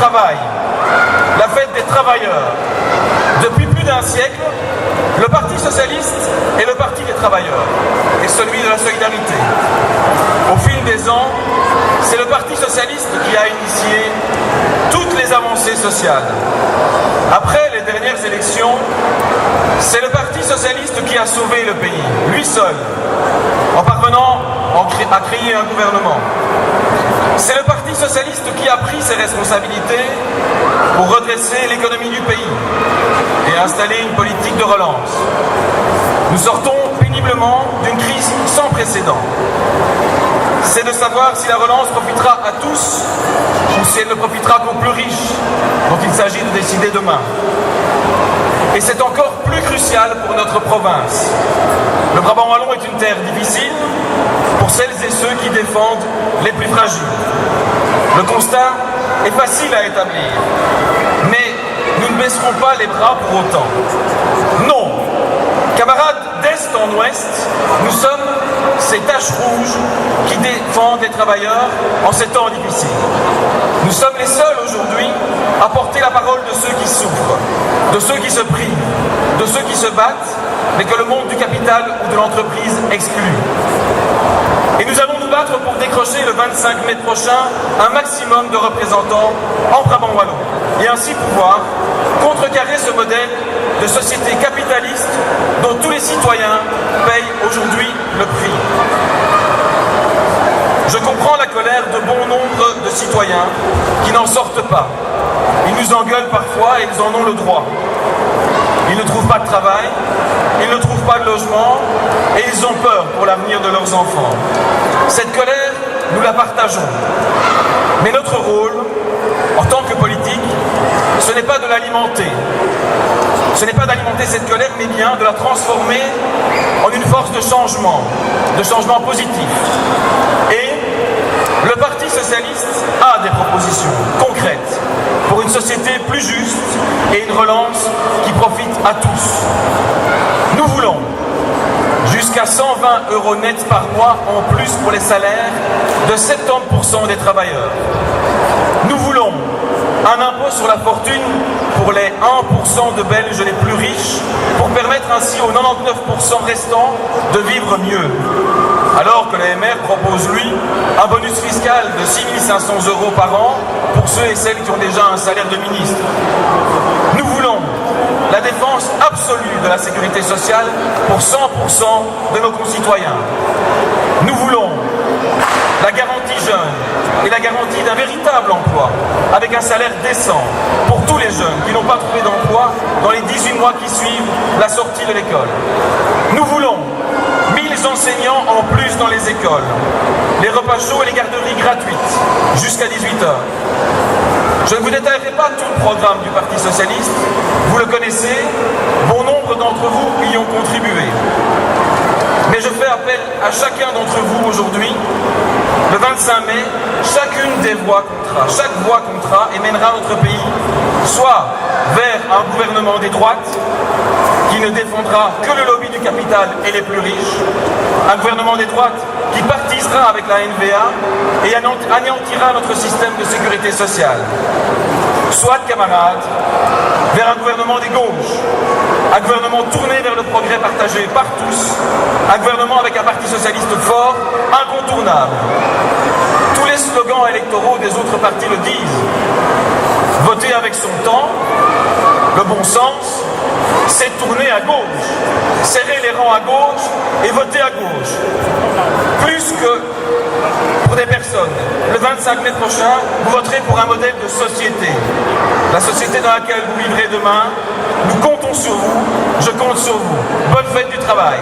travail, la fête des travailleurs. Depuis plus d'un siècle, le Parti socialiste est le parti des travailleurs et celui de la solidarité. Au fil des ans, c'est le Parti socialiste qui a initié toutes les avancées sociales. Après les dernières élections, c'est le Parti socialiste qui a sauvé le pays, lui seul, en parvenant à créer un gouvernement. C'est le Parti socialiste qui a pris ses responsabilités pour redresser l'économie du pays et installer une politique de relance. Nous sortons péniblement d'une crise sans précédent. C'est de savoir si la relance profitera à tous ou si elle ne profitera qu'aux plus riches, dont il s'agit de décider demain. Et c'est encore plus crucial pour notre province. Le Brabant wallon est une terre difficile pour celles et ceux qui défendent les plus fragiles. Le constat est facile à établir, mais nous ne baisserons pas les bras pour autant. Non, camarades d'Est en Ouest, nous sommes ces taches rouges qui défendent les travailleurs en ces temps difficiles. Nous sommes les seuls aujourd'hui à porter la parole de ceux qui souffrent, de ceux qui se privent, de ceux qui se battent, mais que le monde du capital ou de l'entreprise exclut. Et nous allons nous battre pour décrocher le 25 mai prochain un maximum de représentants en Brabant wallon et ainsi pouvoir contrecarrer ce modèle de société capitaliste dont tous les citoyens payent aujourd'hui le prix. Je comprends la colère de bon nombre de citoyens qui n'en sortent pas. Ils nous engueulent parfois et ils en ont le droit. Ils ne trouvent pas de travail, ils ne trouvent pas de logement et ils ont peur pour l'avenir de leurs enfants. Cette colère, nous la partageons. Mais notre rôle, en tant que politique, ce n'est pas de l'alimenter. Ce n'est pas d'alimenter cette colère, mais bien de la transformer en une force de changement positif. Et le Parti socialiste a des propositions concrètes pour une société plus juste et une relance qui profite à tous. Nous voulons jusqu'à 120 € net par mois en plus pour les salaires de 70% des travailleurs. Nous voulons un impôt sur la fortune pour les 1% de Belges les plus riches pour permettre ainsi aux 99% restants de vivre mieux. Alors que l'AMR propose, lui, un bonus fiscal de 6 500 € par an pour ceux et celles qui ont déjà un salaire de ministre. Nous voulons la défense absolue de la sécurité sociale pour 100% de nos concitoyens. Nous voulons la garantie jeune et la garantie d'un véritable emploi avec un salaire décent pour tous les jeunes qui n'ont pas trouvé d'emploi dans les 18 mois qui suivent la sortie de l'école. Nous voulons 1000 enseignants en plus dans les écoles, les repas chauds et les garderies gratuites jusqu'à 18h. Je ne vous détaillerai pas tout le programme du Parti socialiste, vous le connaissez, bon nombre d'entre vous y ont contribué. Mais je fais appel à chacun d'entre vous aujourd'hui. Le 25 mai, chacune des voix comptera, chaque voix comptera et mènera notre pays soit vers un gouvernement des droites qui ne défendra que le lobby du capital et les plus riches, un gouvernement des droites qui partisera avec la NVA et anéantira notre système de sécurité sociale. Soit, camarades, vers un gouvernement des gauches, un gouvernement tourné vers le progrès partagé par tous, un gouvernement avec un parti socialiste fort, incontournable. Tous les slogans électoraux des autres partis le disent. Voter avec son temps, le bon sens, c'est tourner à gauche, serrer les rangs à gauche et voter à gauche. Plus que pour des personnes. Le 25 mai prochain, vous voterez pour un modèle de société. La société dans laquelle vous vivrez demain, nous comptons sur vous, je compte sur vous. Bonne fête du travail.